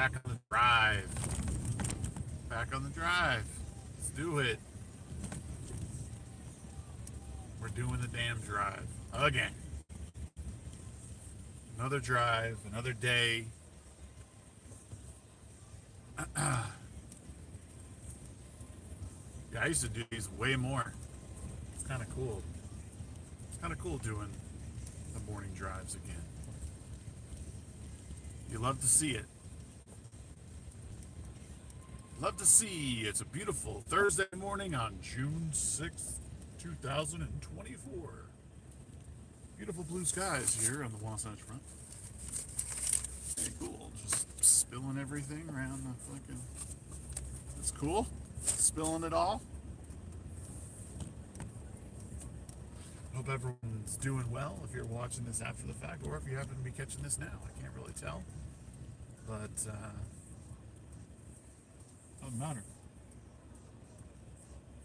back on the drive. Back on the drive. Let's do it. We're doing the damn drive. Again. Another drive, another day. Yeah, I used to do these way more. It's kind of cool. It's kind of cool doing the morning drives again. You love to see it. Love to see. It's a beautiful Thursday morning on June 6th, 2024. Beautiful blue skies here on the Wasatch Front. Hey, cool. Just spilling everything around the fucking... That's cool. Spilling it all. Hope everyone's doing well if you're watching this after the fact, or if you happen to be catching this now. I can't really tell. But, doesn't matter.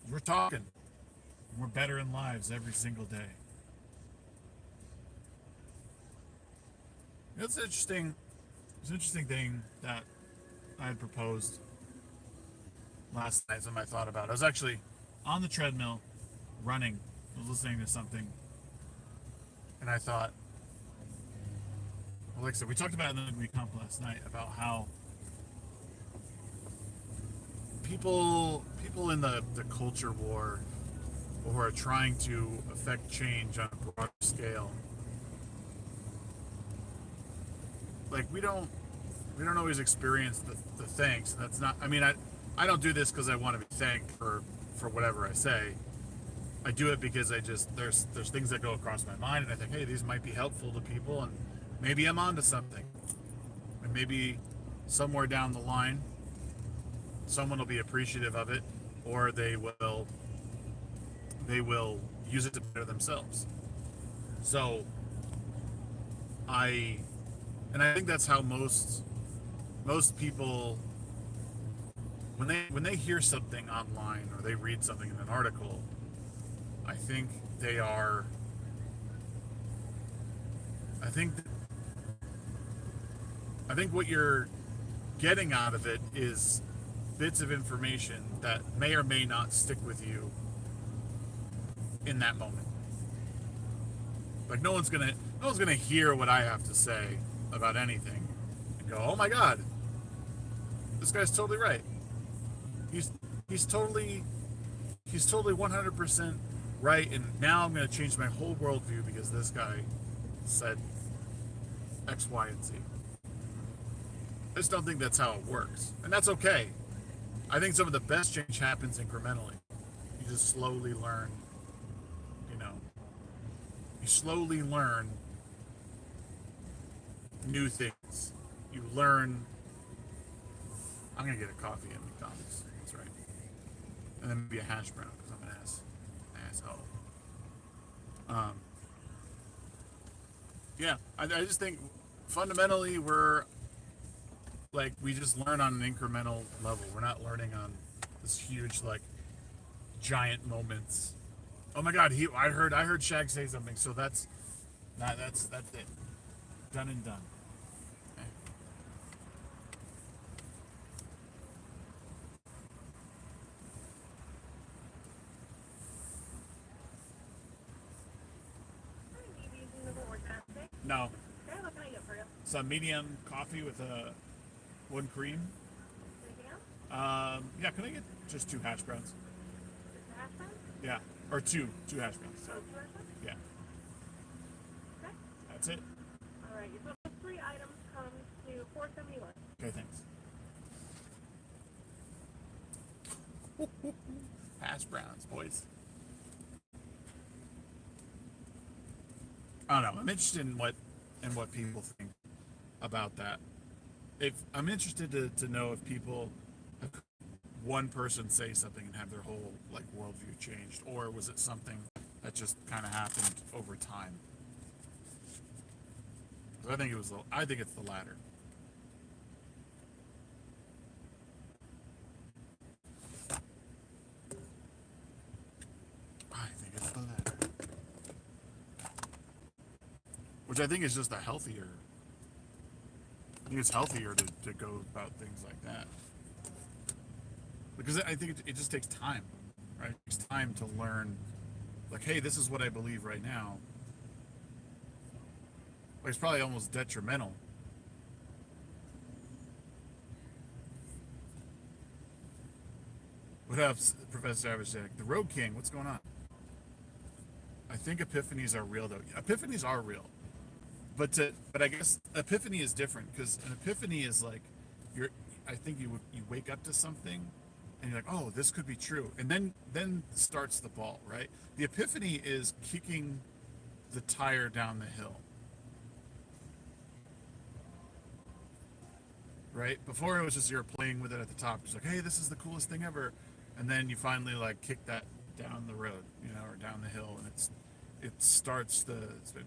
We're talking. We're bettering lives every single day. It's interesting. It's an interesting thing that I had proposed last night. Something I thought about. I was actually on the treadmill, running. I was listening to something, and I thought, well, like I said, we talked about it in the recomp last night about how people in the culture war, who are trying to affect change on a broader scale, like we don't always experience the thanks. That's not, I mean, I don't do this because I want to be thanked for whatever I say. I do it because there's things that go across my mind, and I think, hey, these might be helpful to people, and maybe I'm onto something, and maybe somewhere down the line someone will be appreciative of it, or they will use it to better themselves. So I think that's how most people, when they hear something online or they read something in an article, I think what you're getting out of it is bits of information that may or may not stick with you in that moment. Like no one's gonna hear what I have to say about anything and go, oh my god, this guy's totally right. He's totally 100% right, and now I'm going to change my whole worldview because this guy said X, Y, and Z. I just don't think that's how it works, and that's okay. I think some of the best change happens incrementally. You just slowly learn, you slowly learn new things. You learn. I'm going to get a coffee at McDonald's. That's right. And then maybe a hash brown because I'm an asshole. Yeah, I just think fundamentally we just learn on an incremental level. We're not learning on this huge, giant moments. Oh my God, I heard Shag say something, so that's it. Done and done. Okay. No. Okay, what can I get for you? Some medium coffee with one cream. Anything else? Yeah, can I get just 2 hash browns? Just a hash brown? Yeah, or two hash browns. So. 2 hash browns? Yeah. Okay. That's it. All right, your total 3 items comes to $4.71. Okay, thanks. Hash browns, boys. I don't know. I'm interested in what people think about that. If I'm interested to know if people, one person say something and have their whole worldview changed, or was it something that just kind of happened over time? I think it's the latter. I think it's the latter. Which I think is just a healthier I think it's healthier to go about things like that. Because I think it just takes time, right? It takes time to learn, like, hey, this is what I believe right now. Like, it's probably almost detrimental. What up, Professor Savage? The Road King, what's going on? I think epiphanies are real, though. Epiphanies are real. But I guess epiphany is different, because an epiphany is like, I think you wake up to something and you're like, oh, this could be true. And then starts the ball, right? The epiphany is kicking the tire down the hill. Right? Before it was just you're playing with it at the top. It's like, hey, this is the coolest thing ever. And then you finally like kick that down the road, or down the hill, and it starts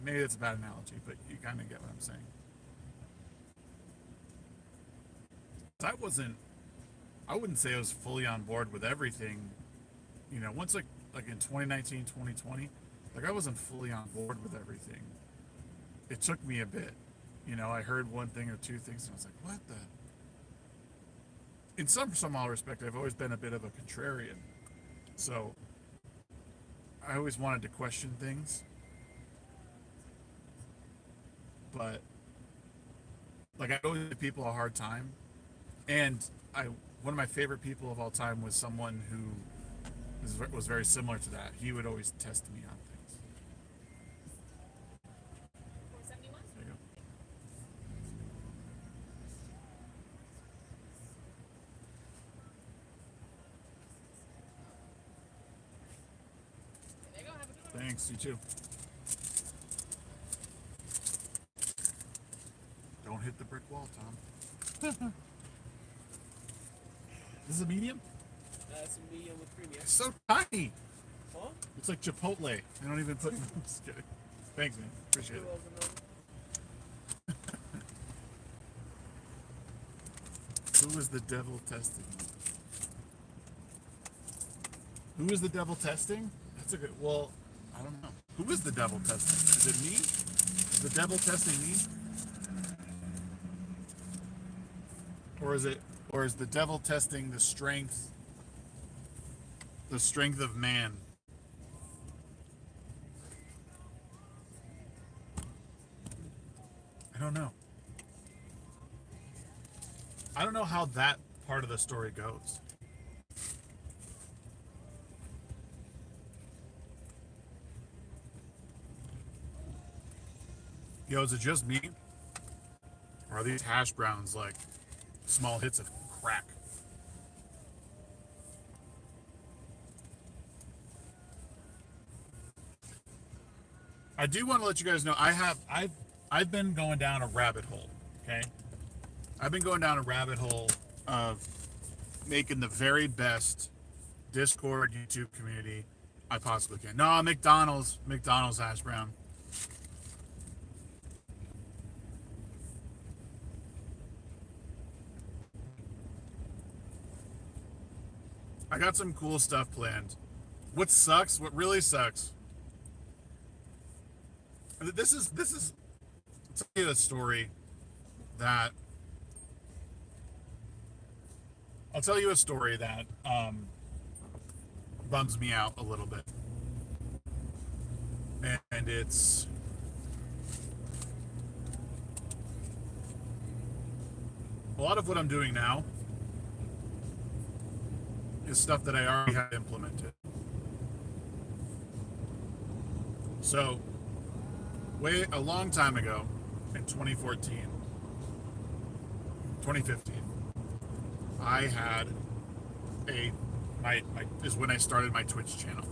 maybe it's a bad analogy, but you kind of get what I'm saying. I wouldn't say I was fully on board with everything, once like in 2019, 2020, like I wasn't fully on board with everything. It took me a bit, I heard one thing or two things and I was like, what the? In some small respect, I've always been a bit of a contrarian. So I always wanted to question things. But like I always give people a hard time. And one of my favorite people of all time was someone who was very similar to that. He would always test me on things. 471? There you go. There you go. Have a good one. Thanks, you too. Don't hit the brick wall, Tom. This is a medium? It's a medium with cream, It's so tiny. Huh? It's like Chipotle. I don't even put. I'm just kidding. Thanks, man. Appreciate it. Who is the devil testing? Who is the devil testing? That's a good. Well, I don't know. Who is the devil testing? Is it me? Is the devil testing me? Or is the devil testing the strength of man? I don't know. I don't know how that part of the story goes. Yo, is it just me? Or are these hash browns like small hits of crack? I do want to let you guys know I've been going down a rabbit hole, okay? I've been going down a rabbit hole of making the very best Discord YouTube community I possibly can. No, McDonald's hash brown. I got some cool stuff planned. What really sucks. This is I'll tell you a story that bums me out a little bit. And it's a lot of what I'm doing now is stuff that I already had implemented. So, a long time ago, in 2015, I had is when I started my Twitch channel.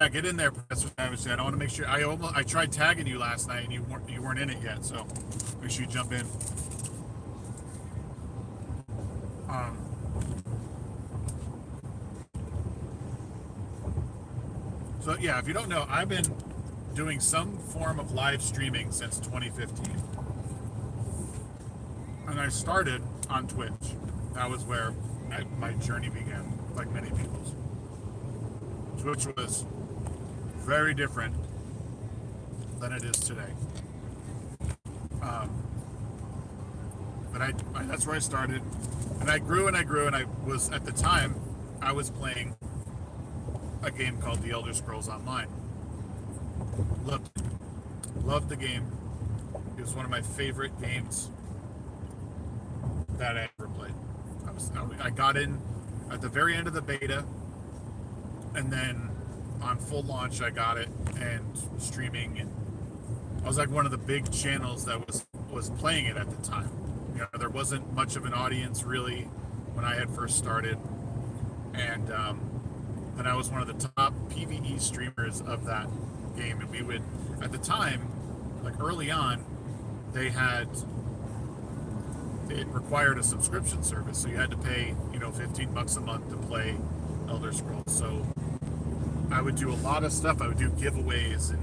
Yeah, get in there, Professor Savage. I want to make sure. I tried tagging you last night, and you weren't in it yet. So make sure you jump in. So yeah, if you don't know, I've been doing some form of live streaming since 2015. And I started on Twitch. That was where my journey began, like many people's. Twitch was very different than it is today. But that's where I started, and I grew and I grew, and I was, at the time, I was playing a game called The Elder Scrolls Online. Loved the game. It was one of my favorite games that I ever played. I got in at the very end of the beta, and then on full launch I got it, and streaming, and I was like one of the big channels that was playing it at the time. You know, there wasn't much of an audience really when I had first started, and then I was one of the top PvE streamers of that game. And we would, at the time, like early on, it required a subscription service, so you had to pay, $15 a month to play Elder Scrolls. So I would do a lot of stuff. I would do giveaways, and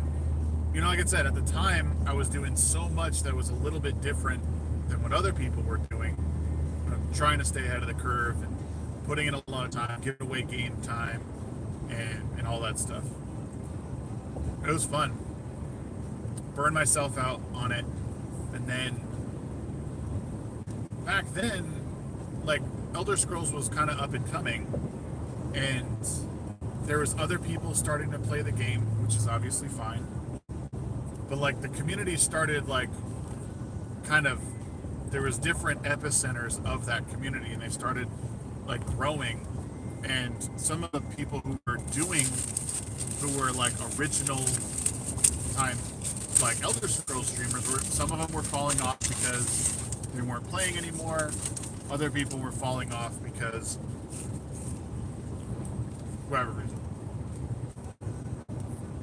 like I said, at the time I was doing so much that was a little bit different than what other people were doing. Trying to stay ahead of the curve and putting in a lot of time, giving away game time, and all that stuff. It was fun. Burned myself out on it, and then back then, like, Elder Scrolls was kind of up and coming, and there was other people starting to play the game, which is obviously fine. But like the community started like there was different epicenters of that community, and they started like growing. And some of the people who were like original time like Elder Scrolls streamers, some of them were falling off because they weren't playing anymore. Other people were falling off because whatever reason.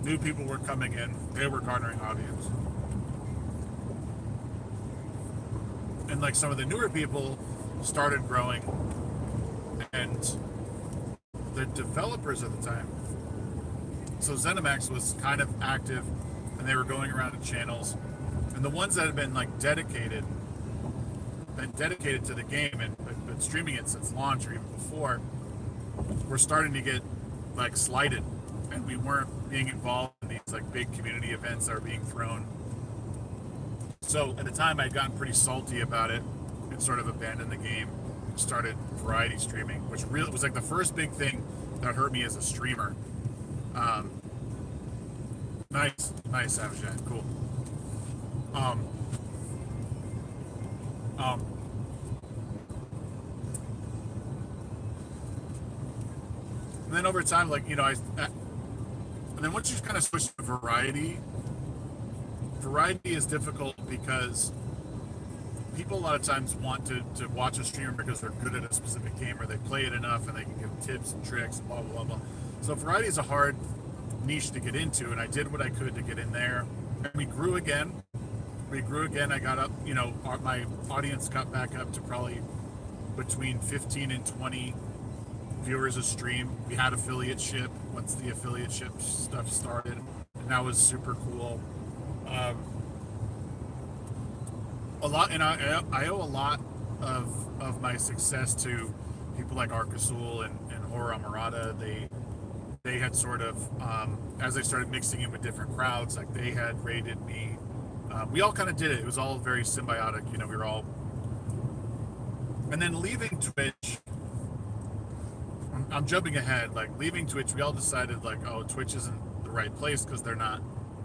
New people were coming in. They were garnering audience. And like some of the newer people started growing, and the developers at the time, so ZeniMax was kind of active, and they were going around to channels, and the ones that had been like dedicated to the game and been streaming it since launch or even before, were starting to get like slighted, and we weren't being involved in these like big community events that were being thrown. So at the time I'd gotten pretty salty about it and sort of abandoned the game, started variety streaming, which really was like the first big thing that hurt me as a streamer. Nice Savage Ant, cool. And then over time, like, and then once you kind of switch to variety is difficult because people a lot of times want to watch a streamer because they're good at a specific game, or they play it enough and they can give tips and tricks and blah, blah, blah. So variety is a hard niche to get into, and I did what I could to get in there. And we grew again. I got up, my audience got back up to probably between 15 and 20 viewers a stream. We had affiliateship once the affiliateship stuff started, and that was super cool. A lot, and I owe a lot of my success to people like Arcasul and Horror Amarada. They had sort of, as I started mixing in with different crowds, like they had rated me. We all kind of did it. It was all very symbiotic. We were all. And then leaving Twitch, I'm jumping ahead. Like leaving Twitch, we all decided like, oh, Twitch isn't the right place because they're not,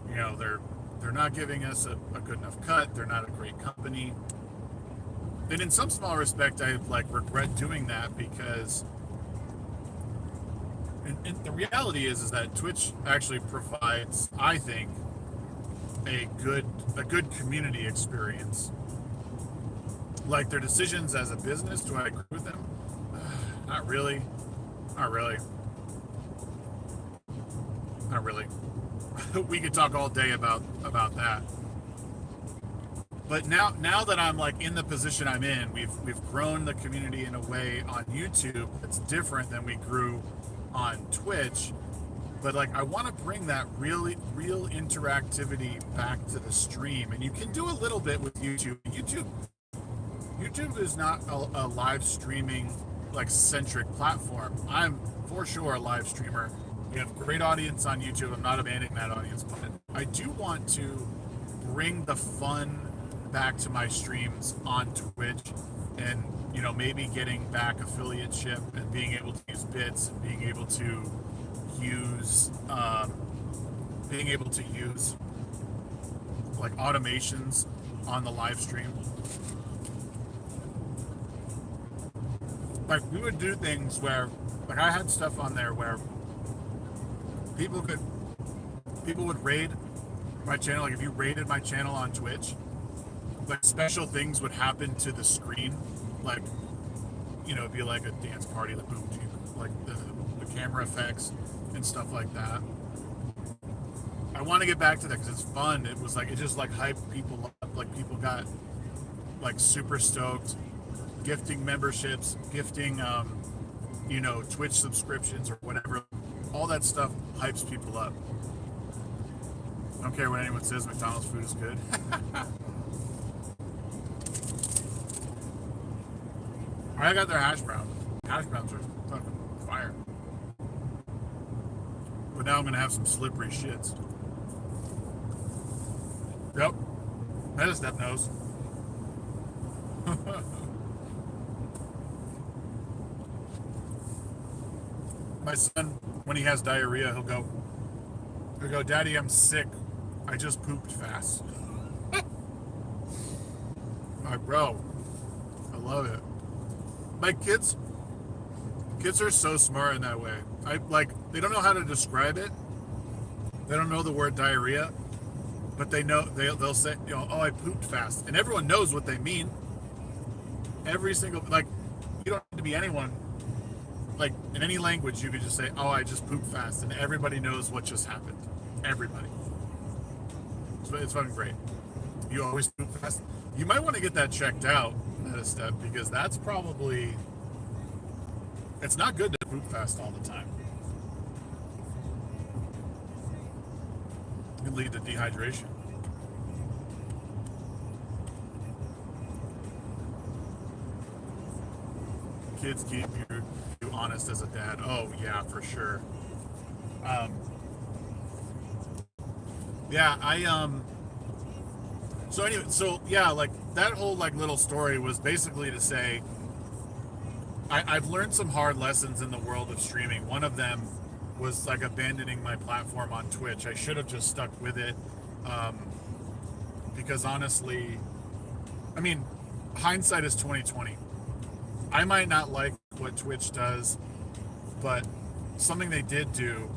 they're not giving us a good enough cut. They're not a great company. And in some small respect, I like regret doing that because. And the reality is that Twitch actually provides, I think, a good community experience. Like their decisions as a business, do I agree with them? Not really. We could talk all day about that. But now that I'm like in the position I'm in, we've grown the community in a way on YouTube that's different than we grew on Twitch. But like I want to bring that real interactivity back to the stream, and you can do a little bit with YouTube. YouTube is not a live streaming like centric platform. I'm for sure a live streamer. We have a great audience on YouTube. I'm not abandoning that audience, but I do want to bring the fun back to my streams on Twitch, and maybe getting back affiliateship and being able to use bits and being able to use like automations on the live stream. Like, we would do things where, like, I had stuff on there where people would raid my channel. Like, if you raided my channel on Twitch, like, special things would happen to the screen. Like, it'd be like a dance party, like boom, like the camera effects and stuff like that. I want to get back to that because it's fun. It was like, it just like hyped people up. Like, people got like super stoked, gifting memberships, gifting Twitch subscriptions or whatever. All that stuff hypes people up. I don't care what anyone says, McDonald's food is good. I got their hash browns. Hash browns are fucking fire. But now I'm gonna have some slippery shits. Yep. That is step nose. My son, when he has diarrhea, he'll go, Daddy, I'm sick. I just pooped fast. Like, bro, I love it. My kids are so smart in that way. They don't know how to describe it. They don't know the word diarrhea, but they know they'll say, oh, I pooped fast, and everyone knows what they mean. Every single, like, you don't need to be anyone. Like, in any language, you could just say, oh, I just pooped fast, and everybody knows what just happened. Everybody. It's fucking great. You always poop fast. You might want to get that checked out at a step, because that's probably, it's not good to poop fast all the time. It can lead to dehydration. Kids keep you honest as a dad. Oh yeah, for sure. So anyway, like, that whole like little story was basically to say I've learned some hard lessons in the world of streaming. One of them was like abandoning my platform on Twitch. I should have just stuck with it, because honestly, I mean, hindsight is 2020. I might not like what Twitch does, but something they did do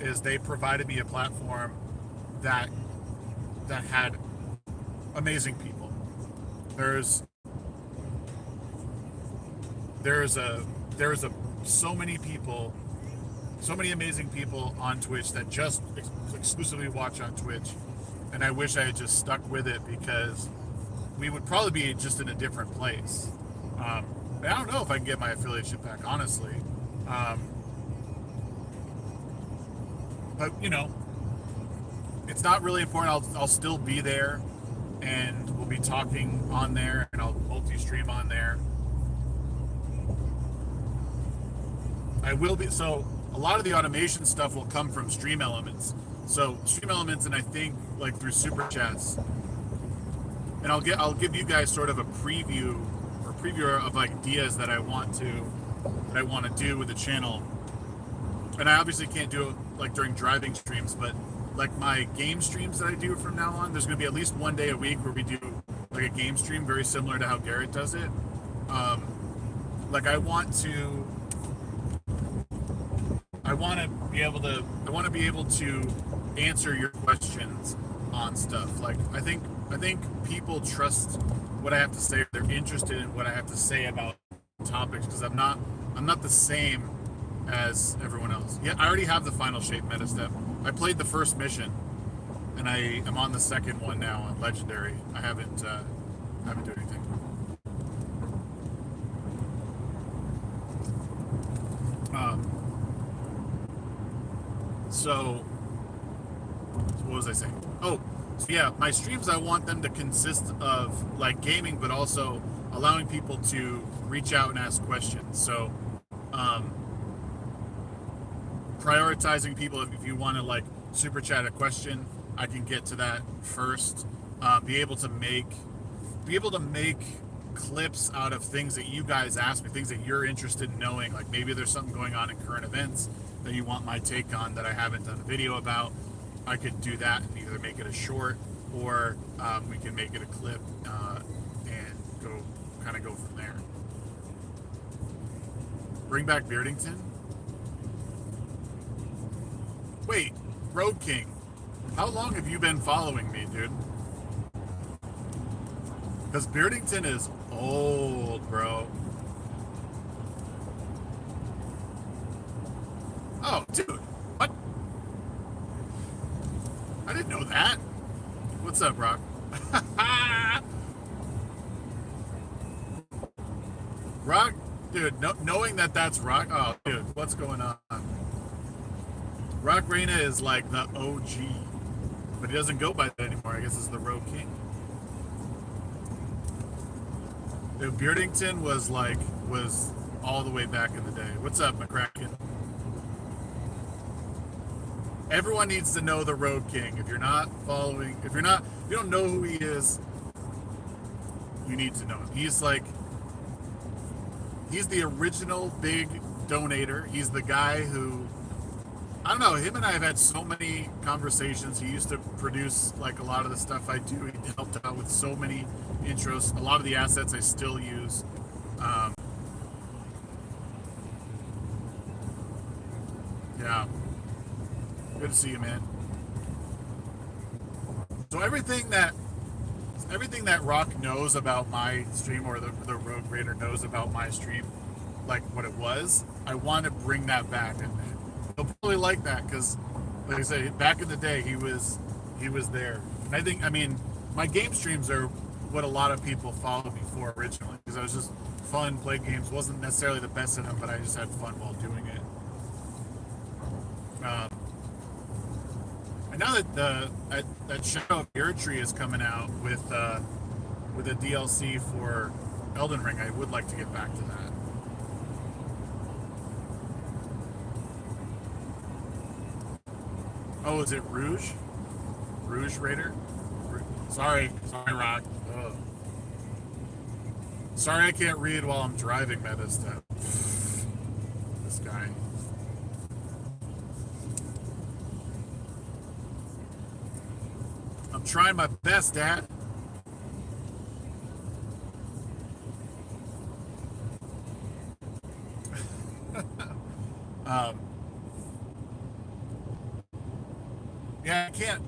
is they provided me a platform that had amazing people. There's so many people, so many amazing people on Twitch that just exclusively watch on Twitch, and I wish I had just stuck with it, because we would probably be just in a different place. I don't know if I can get my affiliateship back, honestly. But it's not really important. I'll still be there, and we'll be talking on there, and I'll multi-stream on there. I will be, so a lot of the automation stuff will come from Stream Elements. So Stream Elements, and I think like through Super Chats. And I'll give you guys sort of a preview of ideas that I want to do with the channel. And I obviously can't do it like during driving streams, but like my game streams that I do from now on, there's going to be at least one day a week where we do like a game stream, very similar to how Garrett does it. Like I want to be able to answer your questions on stuff. Like I think people trust what I have to say. They're interested in what I have to say about topics, because I'm not the same as everyone else. Yeah, I already have the final shape meta step. I played the first mission, and I am on the second one now on Legendary. I haven't done anything. So what was I saying? Oh, so yeah, my streams, I want them to consist of like gaming, but also allowing people to reach out and ask questions. So prioritizing people. If you want to like super chat a question, I can get to that first. Be able to make clips out of things that you guys ask me, things that you're interested in knowing. Like maybe there's something going on in current events that you want my take on that I haven't done a video about. I could do that and either make it a short or we can make it a clip and go from there. Bring back Beardington? Wait, Road King, how long have you been following me, dude? Because Beardington is old, bro. Oh, dude, what? I didn't know that. What's up, Rock? Rock, dude, knowing that that's Rock, oh, dude, what's going on? Rock Reina is like the OG, but he doesn't go by that anymore. I guess it's the Road King. Dude, Beardington was all the way back in the day. What's up, McCracken? Everyone needs to know the Road King. If you don't know who he is, you need to know him. He's the original big donator. He's the guy who, I don't know, him and I have had so many conversations. He used to produce like a lot of the stuff I do. He helped out with so many intros. A lot of the assets I still use. Yeah. Good to see you, man. So everything that Rock knows about my stream, or the Rogue Raider knows about my stream, like what it was, I want to bring that back, and he'll probably like that because, like I said, back in the day he was there. And I mean, my game streams are what a lot of people followed me for originally, because I was just fun, played games, wasn't necessarily the best at them, but I just had fun while doing it. And now that that Shadow of Erdtree is coming out with a DLC for Elden Ring, I would like to get back to that. Oh, is it Rouge? Rouge Raider? Sorry, Rock. Ugh. Sorry I can't read while I'm driving, Meta Step. This guy. I'm trying my best, Dad. Yeah, I can't.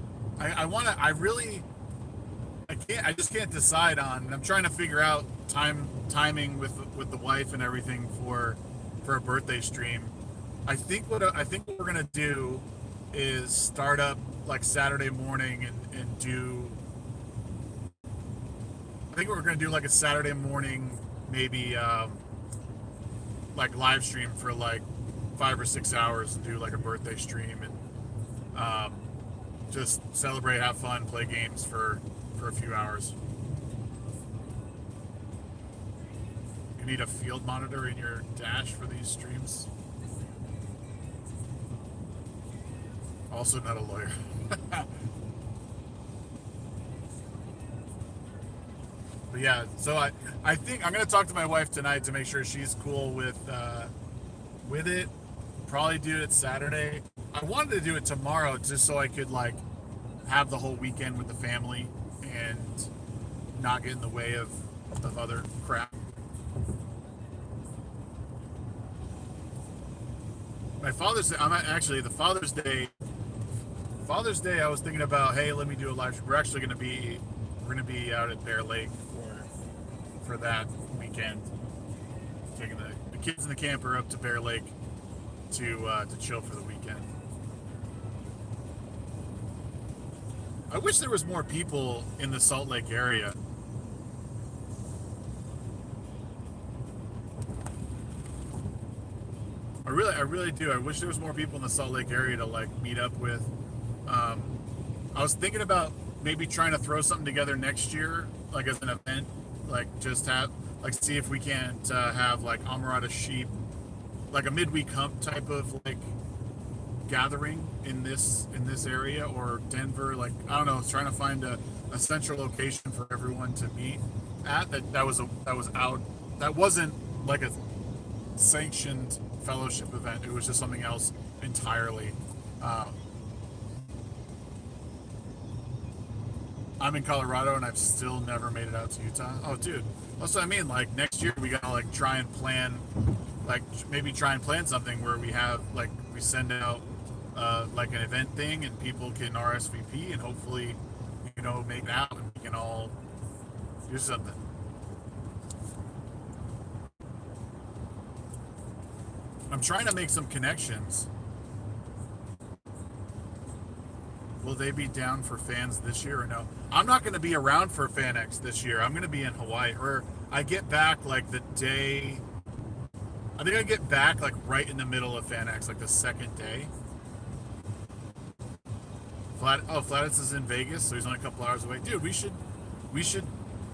I just can't decide on. I'm trying to figure out timing with the wife and everything for a birthday stream. I think what we're gonna do is start up like Saturday morning and do. I think we're gonna do like a Saturday morning, maybe like live stream for like 5 or 6 hours and do like a birthday stream and just celebrate, have fun, play games for a few hours. You need a field monitor in your dash for these streams. Also not a lawyer. But yeah, so I think I'm gonna talk to my wife tonight to make sure she's cool with it. Probably do it Saturday. I wanted to do it tomorrow just so I could like have the whole weekend with the family and not get in the way of other crap. My Father's Day, the Father's Day. Father's Day, I was thinking about, hey, let me do a live stream. We're gonna be out at Bear Lake for that weekend, taking the kids in the camper up to Bear Lake to chill for the weekend. I wish there was more people in the Salt Lake area. I really do. I wish there was more people in the Salt Lake area to like meet up with. I was thinking about maybe trying to throw something together next year, like as an event, like just see if we can't have like Amarada Sheep, like a midweek hump type of like gathering in this area or Denver. Like, I don't know, trying to find a central location for everyone to meet at. That wasn't like a sanctioned fellowship event. It was just something else entirely. I'm in Colorado and I've still never made it out to Utah. Oh, dude, that's what I mean. Like, next year we gotta like try and plan, like maybe try and plan something where we have like we send out like an event thing and people can RSVP and hopefully, you know, make that and we can all do something. I'm trying to make some connections. Will they be down for fans this year or no? I'm not going to be around for FanX this year. I'm going to be in Hawaii. Or I get back like the day. I think I get back like right in the middle of FanX, like the second day. Flatus is in Vegas, so he's only a couple hours away. Dude, we should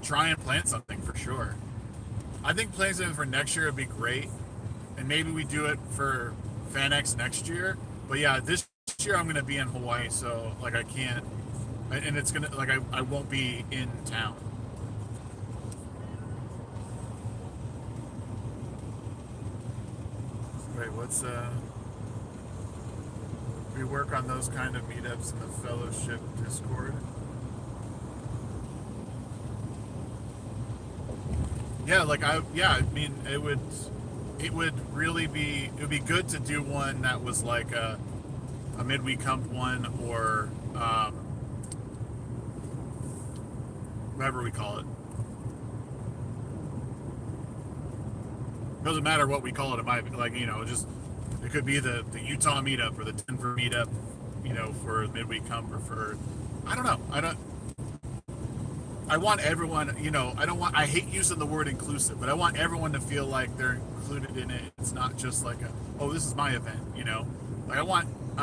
try and plan something for sure. I think planning something for next year would be great, and maybe we do it for FanX next year. But yeah, this year I'm gonna be in Hawaii, so like I can't, and it's gonna like I won't be in town. Wait, what's we work on those kind of meetups in the fellowship Discord. Yeah, like I mean it would really be, it would be good to do one that was like a midweek hump one, or whatever we call it. Doesn't matter what we call it. It might be like, you know, just it could be the Utah meetup or the Denver meetup, you know, for midweek hump, or for I want everyone, you know, I hate using the word inclusive, but I want everyone to feel like they're included in it. It's not just like oh, this is my event, you know. Like I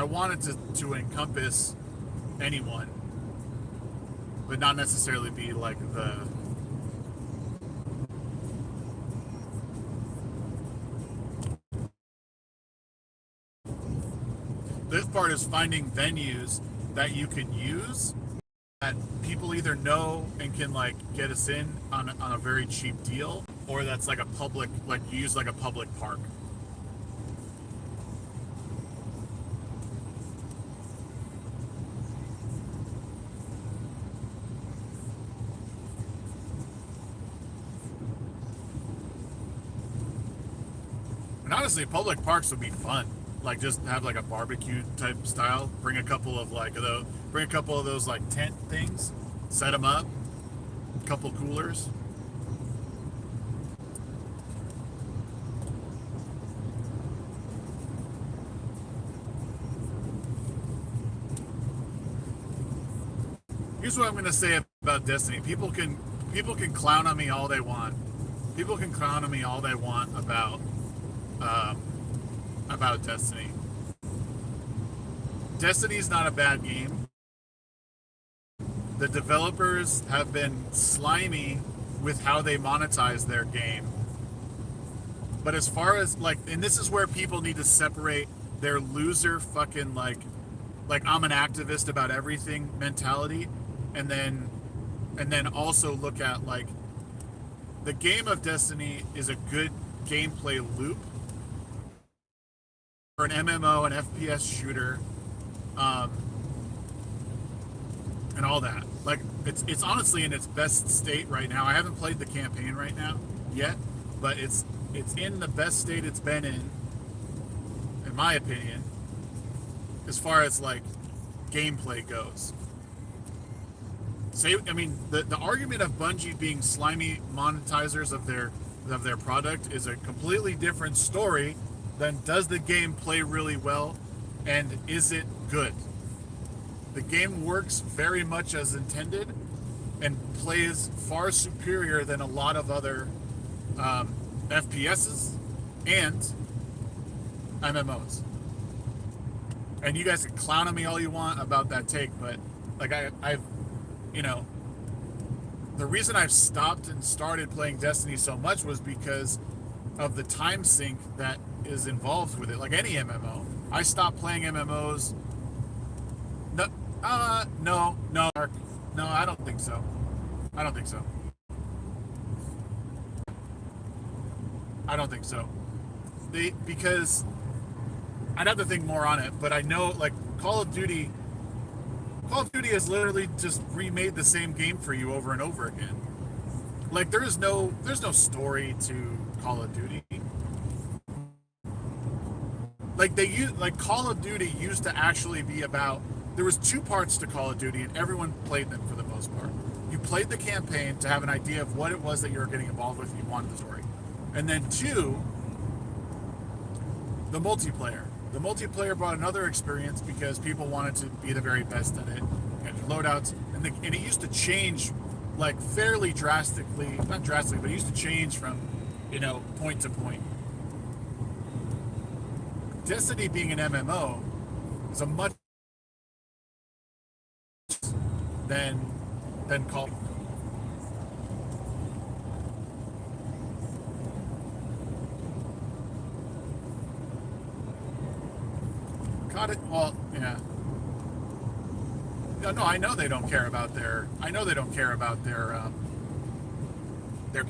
want it to encompass anyone, but not necessarily be like this part is finding venues that you can use that people either know and can like get us in on a very cheap deal, or that's like a public, like you use like a public park. And honestly, public parks would be fun. Like just have like a barbecue type style. Bring a couple of those like tent things, set them up, a couple coolers. Here's what I'm gonna say about Destiny. People can clown on me all they want. People can clown on me all they want about Destiny. Destiny's not a bad game. The developers have been slimy with how they monetize their game. But as far as like, and this is where people need to separate their loser fucking like I'm an activist about everything mentality, and then also look at like the game of Destiny is a good gameplay loop for an MMO, an FPS shooter, and all that. Like it's honestly in its best state right now. I haven't played the campaign right now yet, but it's in the best state it's been in my opinion, as far as like gameplay goes. I mean, the argument of Bungie being slimy monetizers of their product is a completely different story than does the game play really well and is it good. The game works very much as intended and plays far superior than a lot of other FPSs and MMOs. And you guys can clown on me all you want about that take, but like I've you know, the reason I've stopped and started playing Destiny so much was because of the time sink that is involved with it. Like any MMO, I stopped playing MMOs. No, no, I don't think so. I don't think so. I don't think so. Because I'd have to think more on it, but I know like Call of Duty has literally just remade the same game for you over and over again. Like there's no story to Call of Duty. Like Call of Duty used to actually be about, there was two parts to Call of Duty and everyone played them for the most part. You played the campaign to have an idea of what it was that you were getting involved with and you wanted the story. And then two, the multiplayer. The multiplayer brought another experience because people wanted to be the very best at it. You had your loadouts, and it used to change like fairly drastically, not drastically, but it used to change from, point to point. Destiny being an MMO is a much than Call. Got it. Well, yeah. No, I know they don't care about their. I know they don't care about their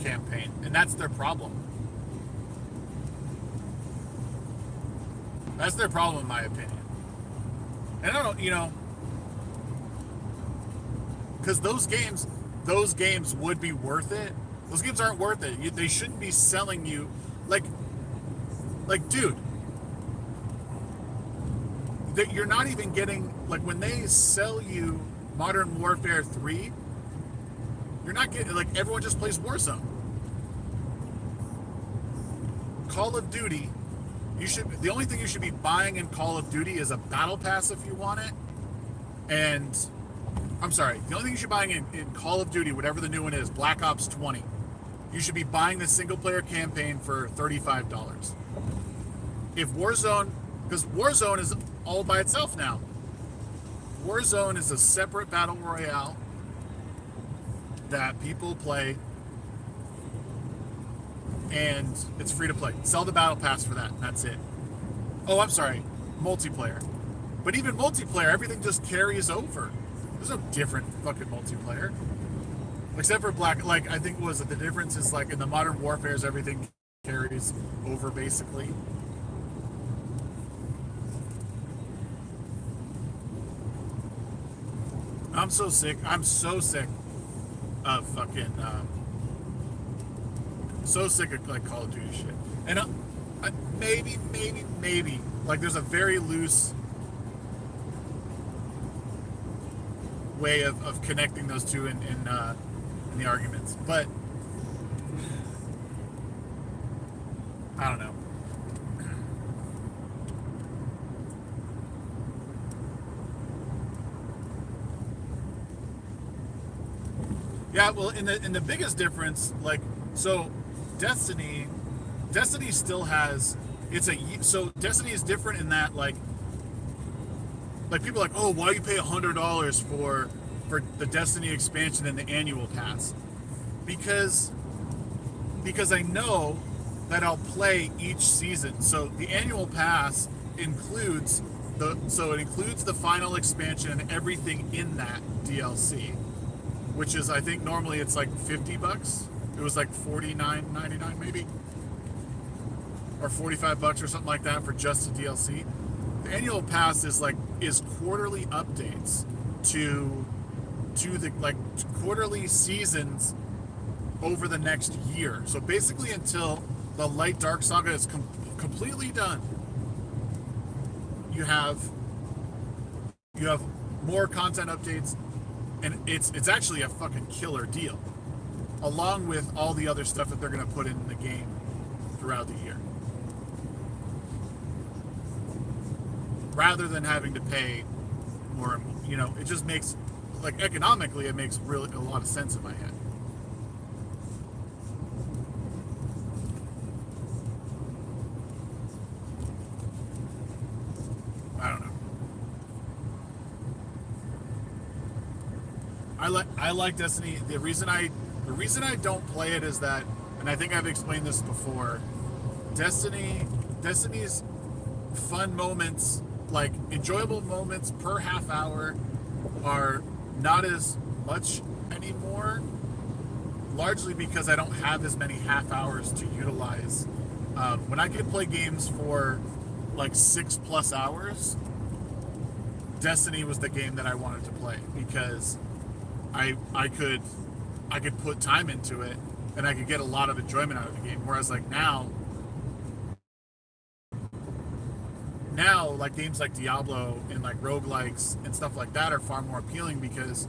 campaign, and that's their problem. That's their problem, in my opinion. And I don't, because those games would be worth it. Those games aren't worth it. They shouldn't be selling you, like, dude. That you're not even getting, like, when they sell you Modern Warfare 3, you're not getting, like, everyone just plays Warzone. Call of Duty, the only thing you should be buying in Call of Duty is a battle pass if you want it. And, I'm sorry, the only thing you should be buying in Call of Duty, whatever the new one is, Black Ops 20, you should be buying the single player campaign for $35. If Warzone, because Warzone is all by itself now. Warzone is a separate battle royale that people play, and it's free to play. Sell the battle pass for that, and that's it. Oh, I'm sorry, multiplayer. But even multiplayer, everything just carries over. There's no different fucking multiplayer. Except for I think the difference is like in the Modern Warfares, everything carries over basically. I'm so sick of fucking, so sick of like Call of Duty shit. And maybe, like there's a very loose way of connecting those two in the arguments, but I don't know. Yeah, well, in the biggest difference, like, so Destiny still has, so Destiny is different in that, like people are like, oh, why you pay $100 for the Destiny expansion and the annual pass? Because I know that I'll play each season. So the annual pass includes the final expansion and everything in that DLC. Which is, I think normally it's like $50. It was like $49.99 maybe, or $45 or something like that for just the DLC. The annual pass is quarterly updates to the quarterly seasons over the next year. So basically until the Light Dark Saga is completely done, you have more content updates. And it's actually a fucking killer deal, along with all the other stuff that they're going to put in the game throughout the year. Rather than having to pay more, it just makes, like, economically, it makes really a lot of sense in my head. I don't know. I like Destiny. The reason I don't play it is that, and I think I've explained this before, Destiny's fun moments like enjoyable moments per half hour are not as much anymore, largely because I don't have as many half hours to utilize. When I could play games for like 6+ hours, Destiny was the game that I wanted to play, because I could put time into it and I could get a lot of enjoyment out of the game. Whereas like now like games like Diablo and like roguelikes and stuff like that are far more appealing, because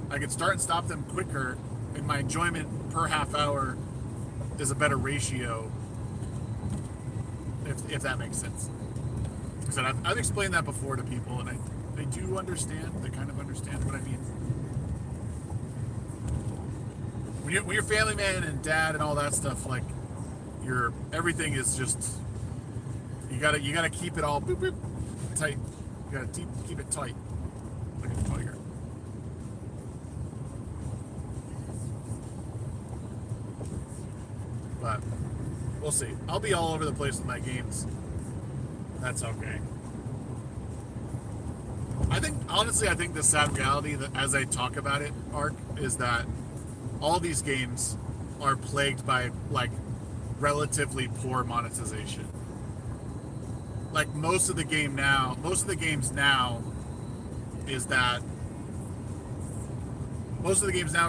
I can start and stop them quicker, and my enjoyment per half hour is a better ratio, if that makes sense. So I've explained that before to people, and they do understand. They kind of understand what I mean. When you're family man and dad and all that stuff, like everything is just, you gotta keep it all boop, boop, tight. You gotta keep it tight, like a tiger. But we'll see. I'll be all over the place with my games. That's okay. I think the sad reality that as I talk about it, Ark, is that all these games are plagued by like relatively poor monetization. Like most of the games now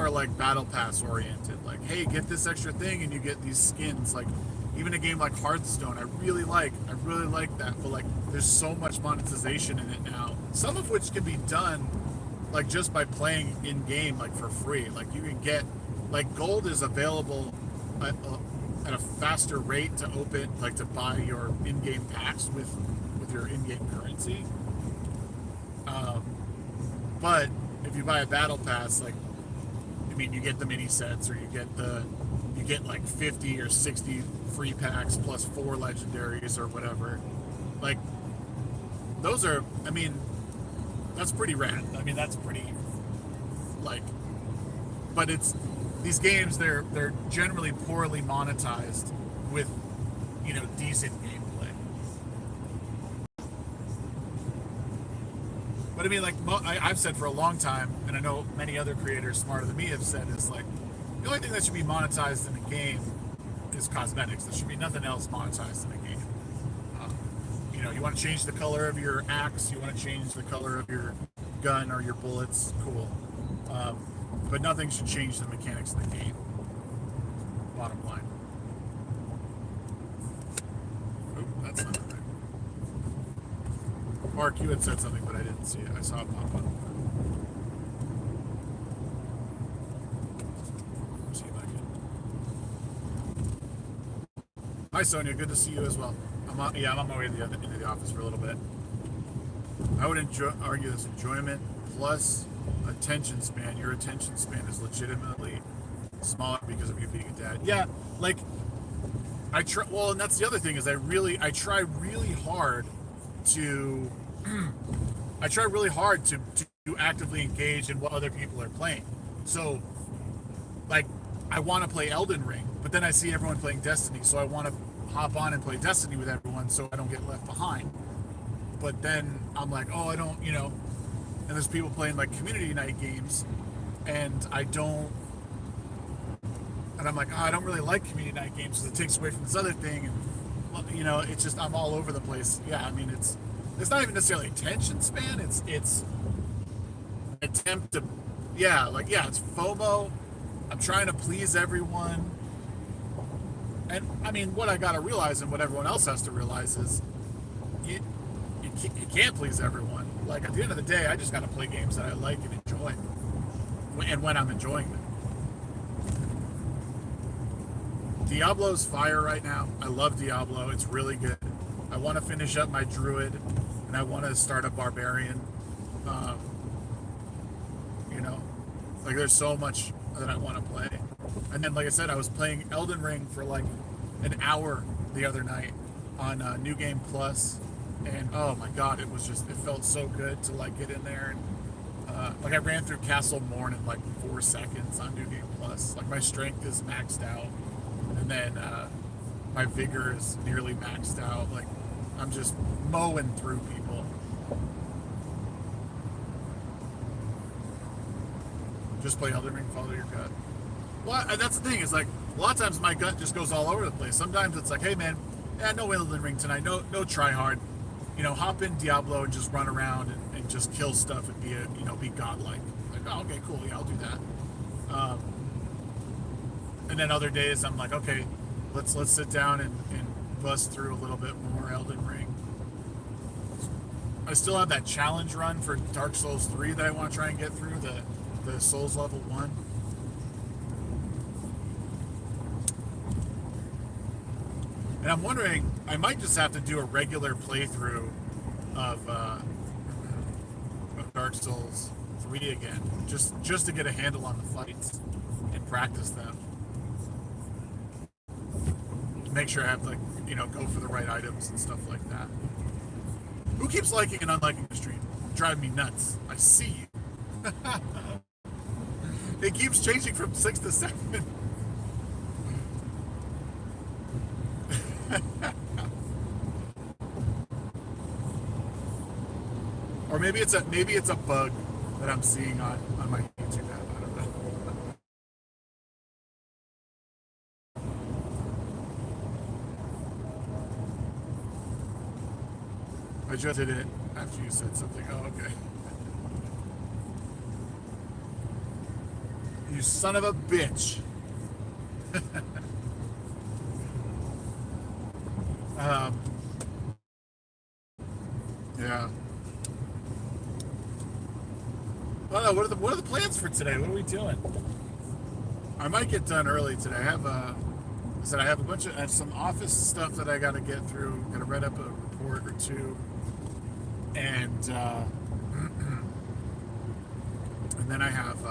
are like battle pass oriented. Like, hey, get this extra thing and you get these skins. Like even a game like Hearthstone, I really like that, but like there's so much monetization in it now, some of which can be done like just by playing in game, like for free. Like you can get, like, gold is available at a faster rate to open, like to buy your in-game packs with your in-game currency. But if you buy a battle pass, like, I mean, you get the mini sets, or you get like 50 or 60 free packs plus 4 legendaries or whatever. Like, those are, I mean, that's pretty rad. I mean, that's pretty, like, but it's, these games, they're generally poorly monetized with, you know, decent gameplay. But I mean, like, I've said for a long time, and I know many other creators smarter than me have said, is like, the only thing that should be monetized in a game is cosmetics. There should be nothing else monetized in a game. You know, you want to change the color of your axe, you want to change the color of your gun or your bullets, cool. But nothing should change the mechanics of the game. Bottom line. Oh, that's not right. Mark, you had said something, but I didn't see it. I saw it pop up. See if I can. Hi, Sonia. Good to see you as well. I'm on my way into the office for a little bit. I would argue this enjoyment plus attention span. Your attention span is legitimately smaller because of you being a dad. Yeah, like I try. Well, and that's the other thing, is I try really hard to actively engage in what other people are playing. So, like, I want to play Elden Ring, but then I see everyone playing Destiny, so I want to hop on and play Destiny with everyone so I don't get left behind. But then I'm like, oh, I don't, you know, and there's people playing like community night games, and I'm like, oh, I don't really like community night games because it takes away from this other thing, and, you know, it's just, I'm all over the place. Yeah, I mean, it's not even necessarily attention span, it's attempt to, it's FOMO. I'm trying to please everyone. And I mean, what I gotta realize, and what everyone else has to realize, is you can't please everyone. Like, at the end of the day, I just gotta play games that I like and enjoy, and when I'm enjoying them. Diablo's fire right now. I love Diablo. It's really good. I want to finish up my druid, and I want to start a barbarian. You know, like, there's so much that I want to play. And then, like I said, I was playing Elden Ring for like an hour the other night on New Game Plus, and oh my god, it felt so good to like get in there, and like I ran through Castle Morn in like 4 seconds on New Game Plus. Like, my strength is maxed out, and then my vigor is nearly maxed out. Like, I'm just mowing through people. Just play Elden Ring, follow your gut. Well, that's the thing. Is like a lot of times my gut just goes all over the place. Sometimes it's like, hey man, yeah, no Elden Ring tonight. No try hard. Hop in Diablo and just run around and just kill stuff and be godlike. Like, oh, okay, cool, yeah, I'll do that. And then other days I'm like, okay, let's sit down and bust through a little bit more Elden Ring. I still have that challenge run for Dark Souls 3 that I want to try and get through, the Souls level 1. And I'm wondering, I might just have to do a regular playthrough of Dark Souls 3 again, just to get a handle on the fights and practice them. Make sure I have go for the right items and stuff like that. Who keeps liking and unliking the stream? Drive me nuts. I see you. It keeps changing from 6 to 7. Or maybe it's a bug that I'm seeing on my YouTube app. I don't know. I just did it after you said something. Oh, okay. You son of a bitch. Yeah. Well, what are the plans for today? What are we doing? I might get done early today. I have I have a bunch of some office stuff that I got to get through. Got to write up a report or two, and and then I have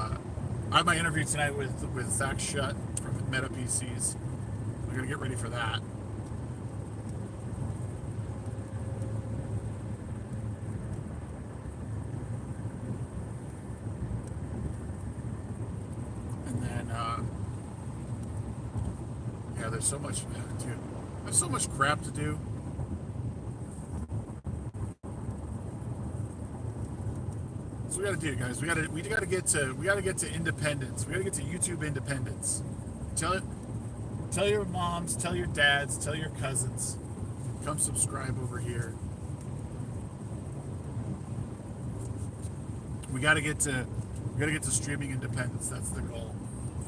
my interview tonight with Zach Shutt from Meta PCs. I'm gonna get ready for that. There's so much, dude. There's so much crap to do. So we got to do, guys. We got to get to independence. We got to get to YouTube independence. Tell your moms, tell your dads, tell your cousins. Come subscribe over here. We got to get to streaming independence. That's the goal.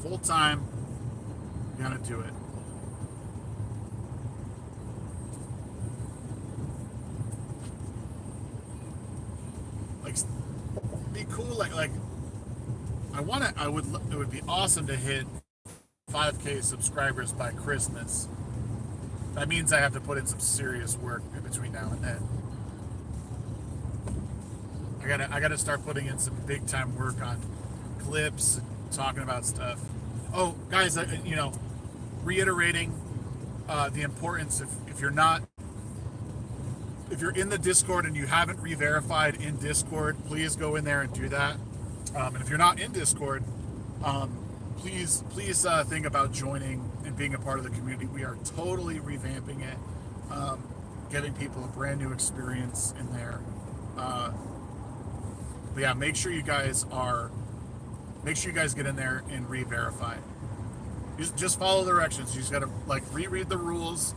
Full time. We got to do it. Be cool, it would be awesome to hit 5K subscribers by Christmas. That means I have to put in some serious work in between now and then. I gotta start putting in some big time work on clips and talking about stuff. Oh, guys, reiterating the importance if you're in the Discord and you haven't re-verified in Discord, please go in there and do that. And if you're not in Discord, please think about joining and being a part of the community. We are totally revamping it, getting people a brand new experience in there. But yeah, make sure you guys get in there and re-verify. Just follow the directions. You just gotta reread the rules.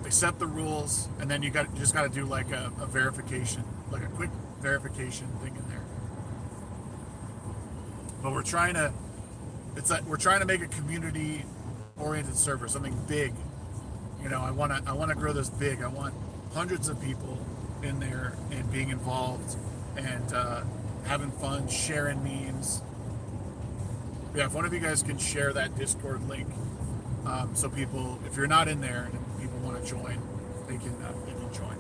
Accept the rules, and then you just got to do a verification, a quick verification thing in there. But we're trying to make a community-oriented server, something big. I want to grow this big. I want hundreds of people in there and being involved and having fun, sharing memes. Yeah, if one of you guys can share that Discord link, so people, if you're not in there and people want to join, they can join.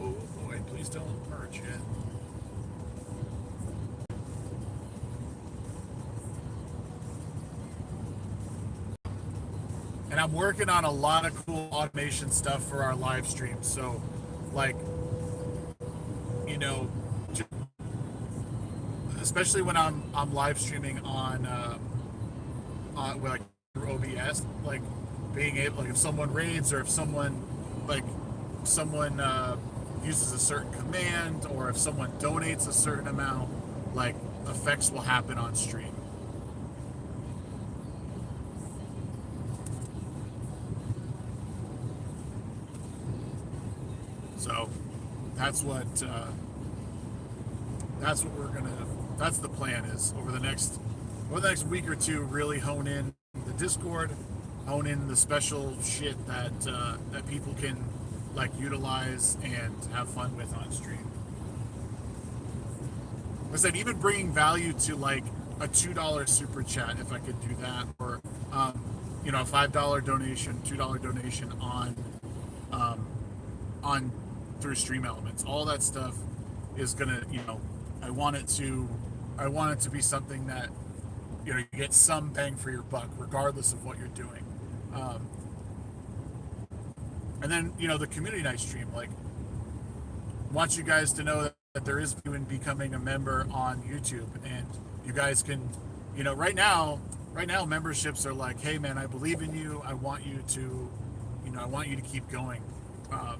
Oh boy, please don't merge yet. And I'm working on a lot of cool automation stuff for our live streams. So, especially when I'm live streaming on through OBS, being able, like if someone raids or if someone like someone uses a certain command or if someone donates a certain amount, like effects will happen on stream. So that's what we're gonna. That's the plan is over the next week or two, really hone in the Discord, hone in the special shit that people can like utilize and have fun with on stream. I said even bringing value to like a $2 super chat if I could do that, or a $5 donation, $2 donation on through Stream Elements. All that stuff is gonna, I want it to be something that you get some bang for your buck regardless of what you're doing. And then the community night stream, like, want you guys to know that there is value in becoming a member on YouTube, and you guys can, right now memberships are like, hey man, I believe in you, I want you to keep going. I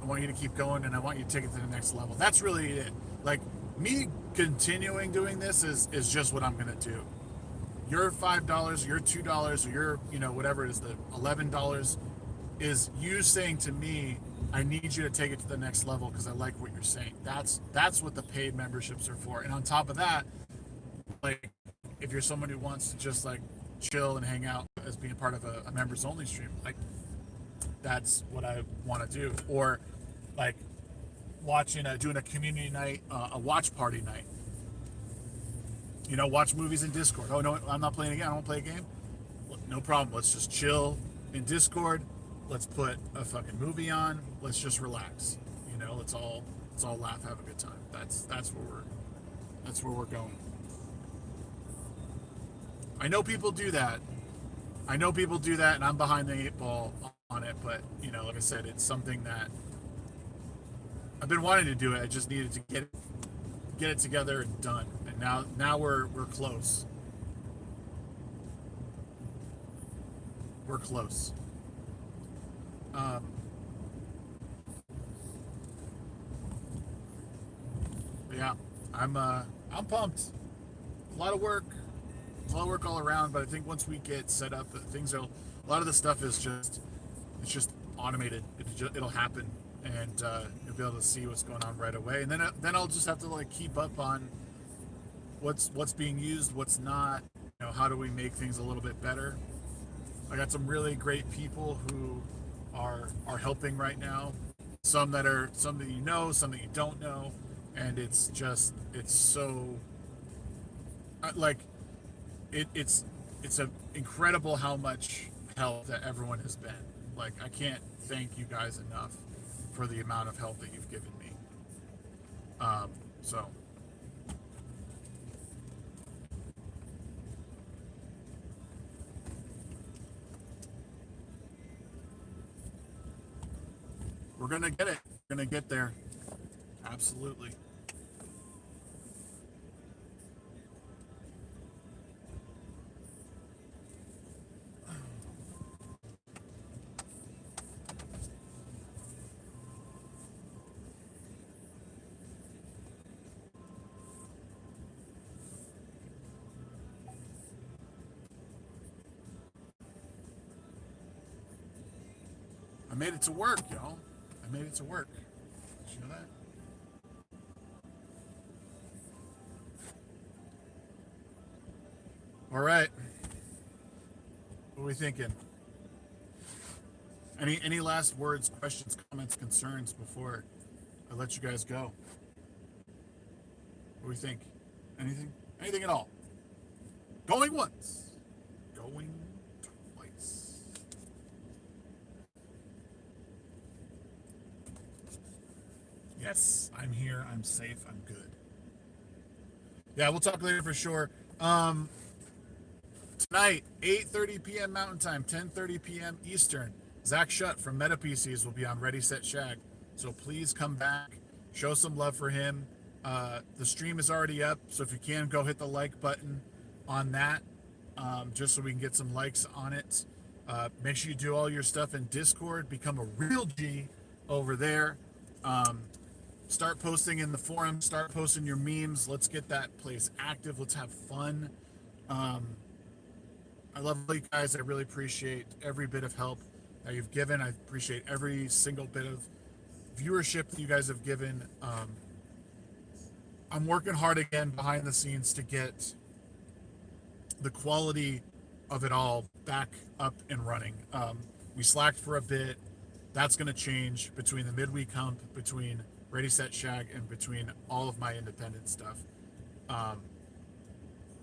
want you to keep going, and I want you to take it to the next level. That's really it. Like, me continuing doing this is just what I'm gonna do. Your $5, your $2, or your whatever it is, the $11 is you saying to me, I need you to take it to the next level because I like what you're saying. That's what the paid memberships are for. And on top of that, like, if you're someone who wants to just like chill and hang out as being part of a members only stream, like, that's what I want to do. Or like doing a community night, a watch party night. Watch movies in Discord. Oh no, I'm not playing a game. I don't want to play a game. No problem. Let's just chill in Discord. Let's put a fucking movie on. Let's just relax. Let's all laugh, have a good time. That's where we're going. I know people do that, and I'm behind the 8 ball on it. But like I said, it's something that I've been wanting to do. I just needed to get it together and done. And now we're close. We're close. Yeah, I'm pumped. A lot of work all around, but I think once we get set up, a lot of the stuff is just automated. It'll happen, and you'll be able to see what's going on right away. And then I'll just have to like keep up on what's being used, what's not. How do we make things a little bit better? I got some really great people who are helping right now. Some that some that some that you don't know, and it's so like it's incredible how much help that everyone has been. Like, I can't thank you guys enough for the amount of help that you've given me. So we're gonna get it. We're gonna get there. Absolutely. I made it to work, y'all. I made it to work. Did you know that? All right. What are we thinking? Any last words, questions, comments, concerns before I let you guys go? What do we think? Anything? Anything at all? Going once. Going twice. Yes, I'm here. I'm safe. I'm good. Yeah, we'll talk later for sure. Tonight, 8:30 p.m. Mountain Time, 10:30 p.m. Eastern. Zach Shutt from Meta PCs will be on Ready, Set, Shag. So please come back, show some love for him. The stream is already up, so if you can, go hit the like button on that, just so we can get some likes on it. Make sure you do all your stuff in Discord. Become a real G over there. Start posting in the forum. Start posting your memes. Let's get that place active. Let's have fun. I love you guys. I really appreciate every bit of help that you've given. I appreciate every single bit of viewership that you guys have given. I'm working hard again behind the scenes to get the quality of it all back up and running. We slacked for a bit. That's going to change between the midweek hump, between Ready Set Shag, and between all of my independent stuff.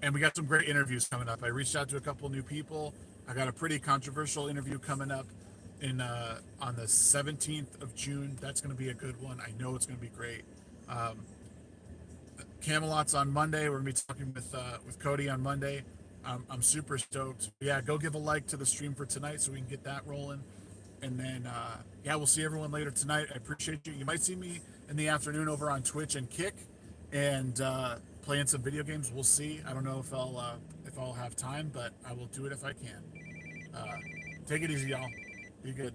And we got some great interviews coming up. I reached out to a couple new people. I got a pretty controversial interview coming up on the 17th of June. That's going to be a good one. I know it's going to be great. Camelot's on Monday. We're going to be talking with Cody on Monday. I'm super stoked. Yeah, go give a like to the stream for tonight so we can get that rolling. And then, we'll see everyone later tonight. I appreciate you. You might see me in the afternoon over on Twitch and Kick and playing some video games. We'll see. I don't know if I'll have time, but I will do it if I can. Take it easy, y'all. Be good.